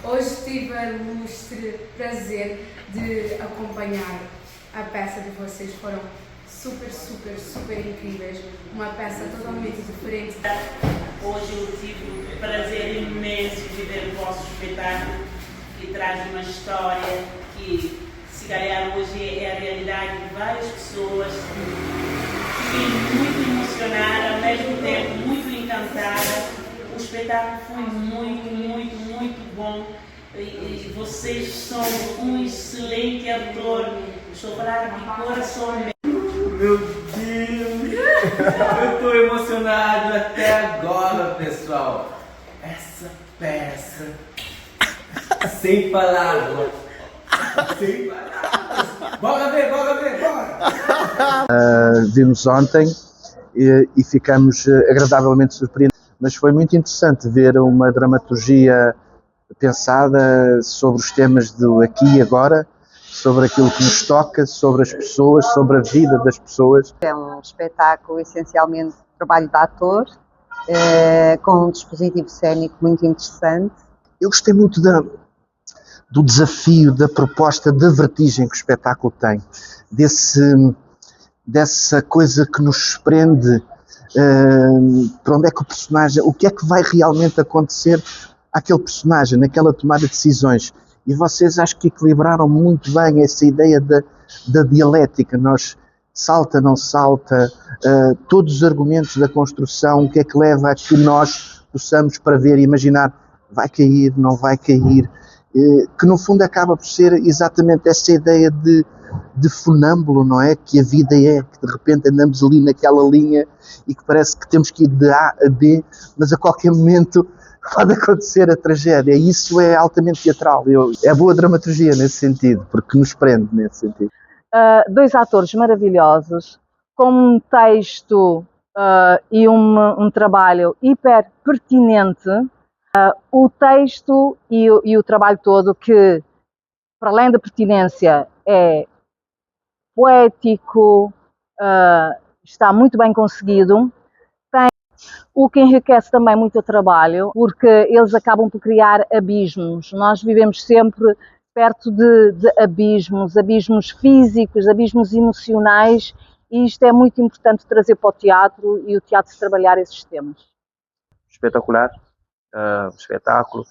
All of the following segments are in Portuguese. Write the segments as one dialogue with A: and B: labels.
A: Hoje tive o ilustre prazer de acompanhar a peça de vocês, foram super incríveis, uma peça totalmente diferente.
B: Hoje eu tive o prazer imenso de ver o vosso espetáculo, que traz uma história que, se calhar, hoje é a realidade de várias pessoas. Fiquei muito emocionada, ao mesmo tempo muito encantada. O espetáculo foi muito bom. E vocês são um excelente ator. Estou falando de coração mesmo.
C: Meu Deus! Eu estou emocionado até agora, pessoal. Essa peça, sem palavras. Sem palavras. Bora ver, bora!
D: Vimos ontem e ficamos agradavelmente surpreendidos. Mas foi muito interessante ver uma dramaturgia pensada sobre os temas do aqui e agora, sobre aquilo que nos toca, sobre as pessoas, sobre a vida das pessoas.
E: É um espetáculo essencialmente trabalho de ator, com um dispositivo cênico muito interessante.
D: Eu gostei muito do desafio, da proposta, da vertigem que o espetáculo tem, dessa coisa que nos prende, para onde é que o personagem, o que é que vai realmente acontecer àquele personagem, naquela tomada de decisões. E vocês acho que equilibraram muito bem essa ideia da dialética, nós salta, não salta, todos os argumentos da construção, o que é que leva a que nós possamos para ver e imaginar, vai cair, não vai cair, que no fundo acaba por ser exatamente essa ideia de funâmbulo, não é? Que a vida é, que de repente andamos ali naquela linha e que parece que temos que ir de A a B, mas a qualquer momento pode acontecer a tragédia. Isso é altamente teatral. É boa dramaturgia nesse sentido, porque nos prende nesse sentido.
E: Dois atores maravilhosos, com um texto e um trabalho hiper pertinente. O texto e o trabalho todo, que para além da pertinência é poético, está muito bem conseguido. O que enriquece também muito o trabalho, porque eles acabam por criar abismos. Nós vivemos sempre perto de abismos físicos, abismos emocionais, e isto é muito importante trazer para o teatro e o teatro trabalhar esses temas.
F: Espetacular, o espetáculo.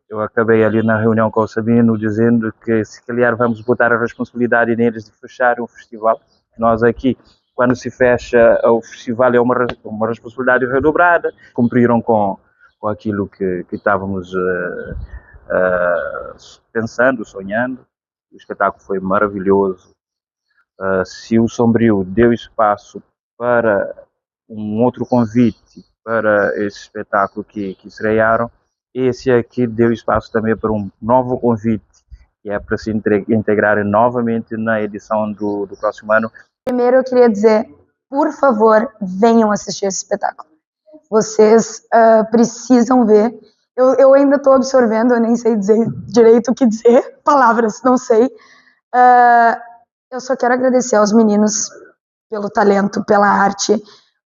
F: Eu acabei ali na reunião com o Sabino dizendo que se calhar vamos botar a responsabilidade neles de fechar um festival. Nós aqui, quando se fecha o festival, é uma responsabilidade redobrada. Cumpriram com aquilo que estávamos pensando, sonhando. O espetáculo foi maravilhoso. Se o Sombrio deu espaço para um outro convite para esse espetáculo que estrearam, esse aqui deu espaço também para um novo convite, que é para se integrarem novamente na edição do próximo ano.
G: Primeiro eu queria dizer, por favor, venham assistir esse espetáculo. Vocês precisam ver. Eu ainda estou absorvendo, eu nem sei dizer direito o que dizer, palavras, não sei. Eu só quero agradecer aos meninos pelo talento, pela arte,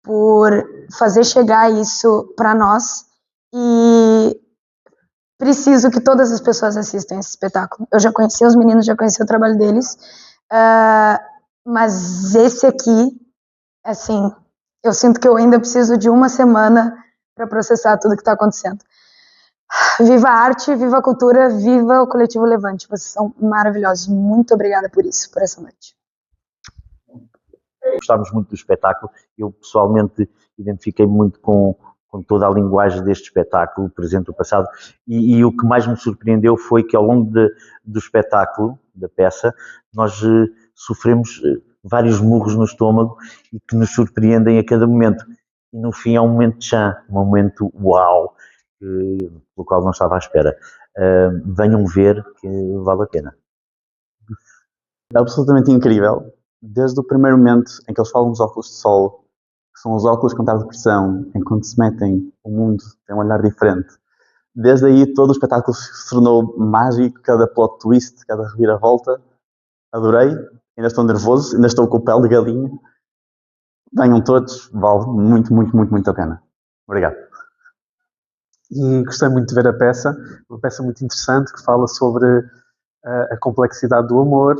G: por fazer chegar isso para nós, e preciso que todas as pessoas assistam esse espetáculo. Eu já conheci os meninos, já conheci o trabalho deles, mas esse aqui, assim, eu sinto que eu ainda preciso de uma semana para processar tudo que está acontecendo. Viva a arte, viva a cultura, viva o Coletivo Levante. Vocês são maravilhosos. Muito obrigada por isso, por essa noite.
H: Gostámos muito do espetáculo. Eu pessoalmente identifiquei muito com toda a linguagem deste espetáculo, o presente e o passado, e o que mais me surpreendeu foi que ao longo do espetáculo, da peça, nós sofremos vários murros no estômago e que nos surpreendem a cada momento. E no fim é um momento de chã, um momento uau, pelo qual não estava à espera. Venham ver que vale a pena.
I: É absolutamente incrível. Desde o primeiro momento em que eles falam dos óculos de sol, que são os óculos contra a depressão, em quando se metem, o mundo tem um olhar diferente. Desde aí todo o espetáculo se tornou mágico, cada plot twist, cada reviravolta. Adorei, ainda estou nervoso, ainda estou com o pele de galinha. Venham todos, vale muito a pena. Obrigado.
J: e gostei muito de ver a peça, uma peça muito interessante que fala sobre a complexidade do amor,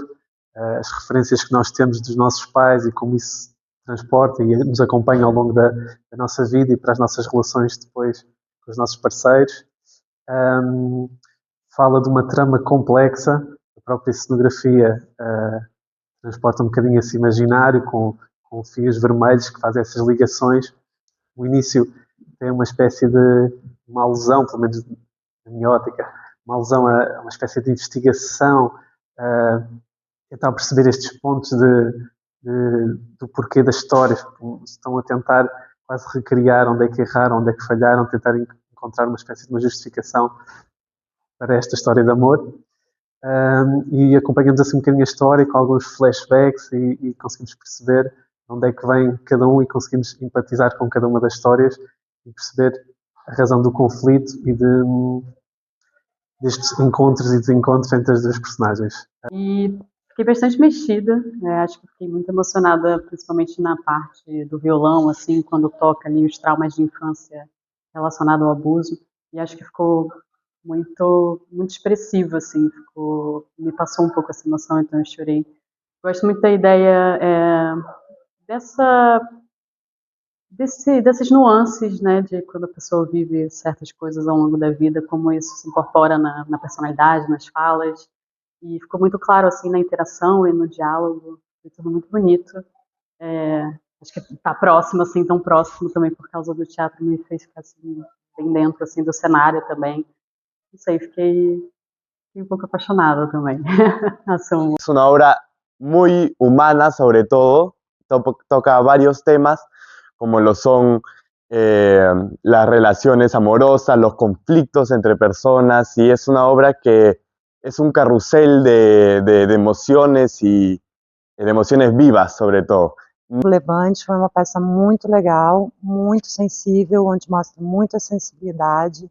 J: as referências que nós temos dos nossos pais e como isso transporta e nos acompanha ao longo da nossa vida e para as nossas relações depois com os nossos parceiros. Fala de uma trama complexa, a própria cenografia transporta um bocadinho esse imaginário com fios vermelhos que fazem essas ligações. O início tem uma espécie de uma alusão, pelo menos na minha ótica, uma alusão a uma espécie de investigação, tentar perceber estes pontos do porquê das histórias, estão a tentar quase recriar onde é que erraram, onde é que falharam, tentar encontrar uma espécie de uma justificação para esta história de amor. E acompanhamos assim um bocadinho a história com alguns flashbacks e conseguimos perceber onde é que vem cada um e conseguimos empatizar com cada uma das histórias e perceber a razão do conflito e destes encontros e desencontros entre as duas personagens.
K: E fiquei bastante mexida, acho que fiquei muito emocionada, principalmente na parte do violão, assim, quando toca ali os traumas de infância relacionados ao abuso, e acho que ficou muito expressivo, assim, me passou um pouco essa emoção, então eu chorei. Gosto muito da ideia dessas nuances, né, de quando a pessoa vive certas coisas ao longo da vida, como isso se incorpora na personalidade, nas falas, e ficou muito claro, assim, na interação e no diálogo, foi tudo muito bonito. Acho que tá próximo, assim, tão próximo também por causa do teatro, me fez ficar, assim, bem dentro, assim, do cenário também. Não sei, fiquei un poco apasionada también.
L: Es una obra muy humana, sobre todo, toca varios temas, como lo son las relaciones amorosas, los conflictos entre personas, y es una obra que es un carrusel de emociones y de emociones vivas, sobre todo.
M: Levante foi uma peça muito legal, muito sensível, onde mostra muita sensibilidade,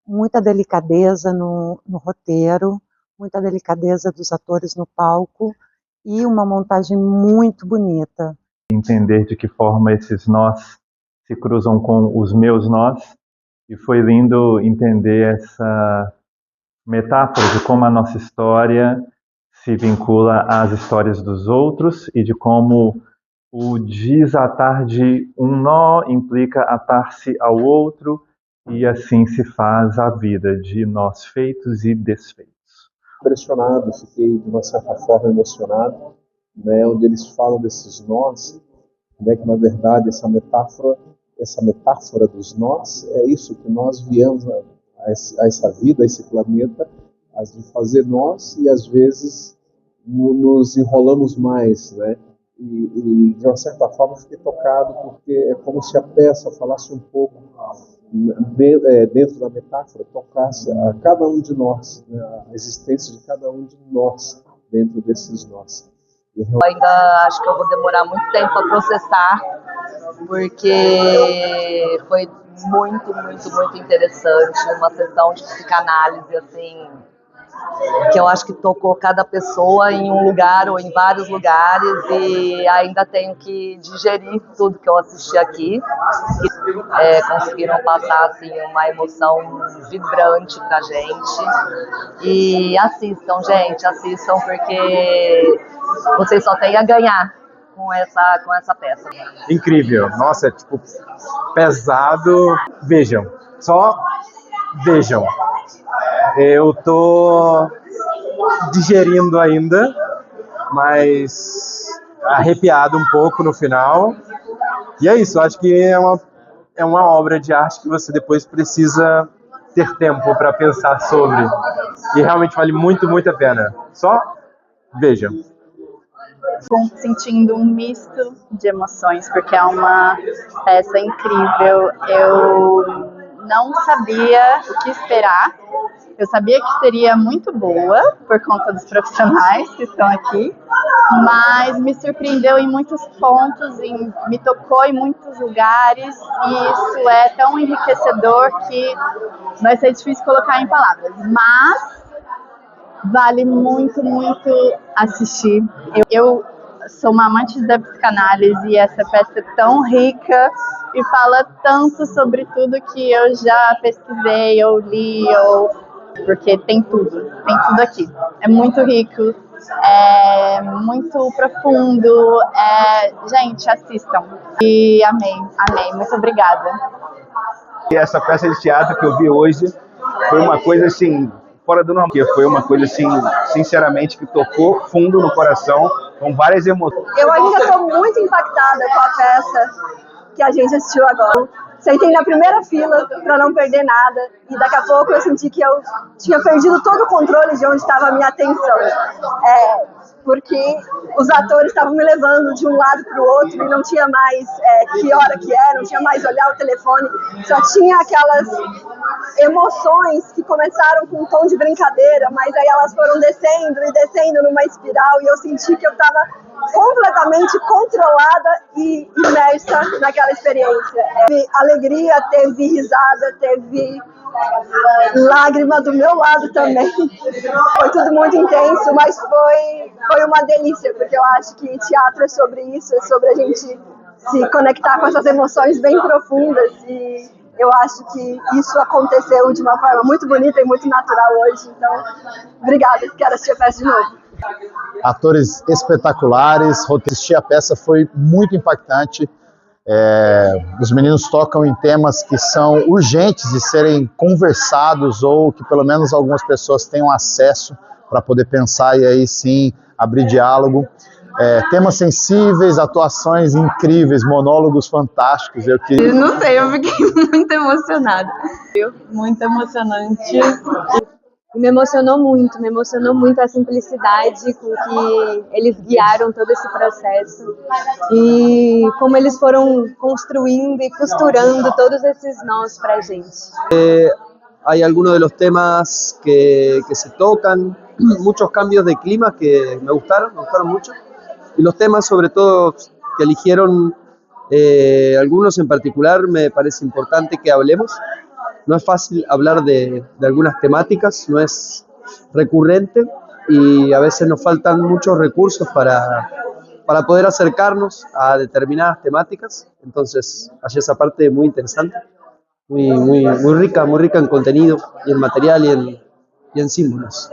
M: muita delicadeza no roteiro, muita delicadeza dos atores no palco e uma montagem muito bonita.
F: Entender de que forma esses nós se cruzam com os meus nós, e foi lindo entender essa metáfora de como a nossa história se vincula às histórias dos outros e de como o desatar de um nó implica atar-se ao outro, e assim se faz a vida de nós feitos e desfeitos.
D: Impressionado, fiquei de uma certa forma emocionado, né, onde eles falam desses nós, né, que na verdade essa metáfora dos nós é isso, que nós viemos a essa vida, a esse planeta, de fazer nós, e às vezes nos enrolamos mais, né? E de uma certa forma fiquei tocado, porque é como se a peça falasse um pouco dentro da metáfora, tocasse a cada um de nós, né, a existência de cada um de nós dentro desses nós.
E: Eu ainda acho que eu vou demorar muito tempo para processar, porque foi muito interessante, uma sessão de psicanálise, assim, que eu acho que tocou cada pessoa em um lugar ou em vários lugares, e ainda tenho que digerir tudo que eu assisti aqui. Conseguiram passar assim, uma emoção vibrante pra gente. E assistam, gente, assistam, porque vocês só têm a ganhar com essa peça.
N: Incrível, nossa, é tipo pesado. Vejam, só vejam. Eu tô digerindo ainda, mas arrepiado um pouco no final. E é isso, acho que é uma obra de arte que você depois precisa ter tempo para pensar sobre. E realmente vale muito a pena. Só vejam.
O: Sentindo um misto de emoções, porque é uma peça incrível. Eu não sabia o que esperar. Eu sabia que seria muito boa, por conta dos profissionais que estão aqui, mas me surpreendeu em muitos pontos, me tocou em muitos lugares, e isso é tão enriquecedor que vai ser difícil colocar em palavras. Mas vale muito assistir. Eu sou uma amante da psicanálise e essa peça é tão rica e fala tanto sobre tudo que eu já pesquisei, ou li, porque tem tudo aqui. É muito rico, é muito profundo, gente, assistam. E amei, muito obrigada.
P: E essa peça de teatro que eu vi hoje foi uma coisa assim, fora do normal, foi uma coisa assim, sinceramente, que tocou fundo no coração, com várias emoções.
Q: Eu ainda estou muito impactada com a peça que a gente assistiu agora. Sentei na primeira fila para não perder nada e daqui a pouco eu senti que eu tinha perdido todo o controle de onde estava a minha atenção. Porque os atores estavam me levando de um lado para o outro e não tinha mais que hora que era, não tinha mais olhar o telefone, só tinha aquelas emoções que começaram com um tom de brincadeira, mas aí elas foram descendo e descendo numa espiral e eu senti que eu estava completamente controlada e imersa naquela experiência. Teve alegria, teve risada, teve lágrima do meu lado também. Foi tudo muito intenso, mas foi uma delícia, porque eu acho que teatro é sobre isso, é sobre a gente se conectar com essas emoções bem profundas e eu acho que isso aconteceu de uma forma muito bonita e muito natural hoje. Então, obrigada, quero assistir a peça de novo.
R: Atores espetaculares, assistir a peça foi muito impactante. Os meninos tocam em temas que são urgentes de serem conversados ou que pelo menos algumas pessoas tenham acesso para poder pensar e aí sim abrir diálogo. Temas sensíveis, atuações incríveis, monólogos fantásticos.
S: Não sei, eu fiquei muito emocionada. Muito emocionante. E me emocionou muito a simplicidade com que eles guiaram todo esse processo e como eles foram construindo e costurando todos esses nós para a gente.
T: Hay algunos de los temas que se tocan, muchos cambios de clima que me gustaron mucho, y los temas sobre todo que eligieron, algunos en particular me parece importante que hablemos. No es fácil hablar de algunas temáticas, no es recurrente y a veces nos faltan muchos recursos para poder acercarnos a determinadas temáticas. Entonces, hay esa parte muy interesante, muy rica en contenido y en material y en símbolos.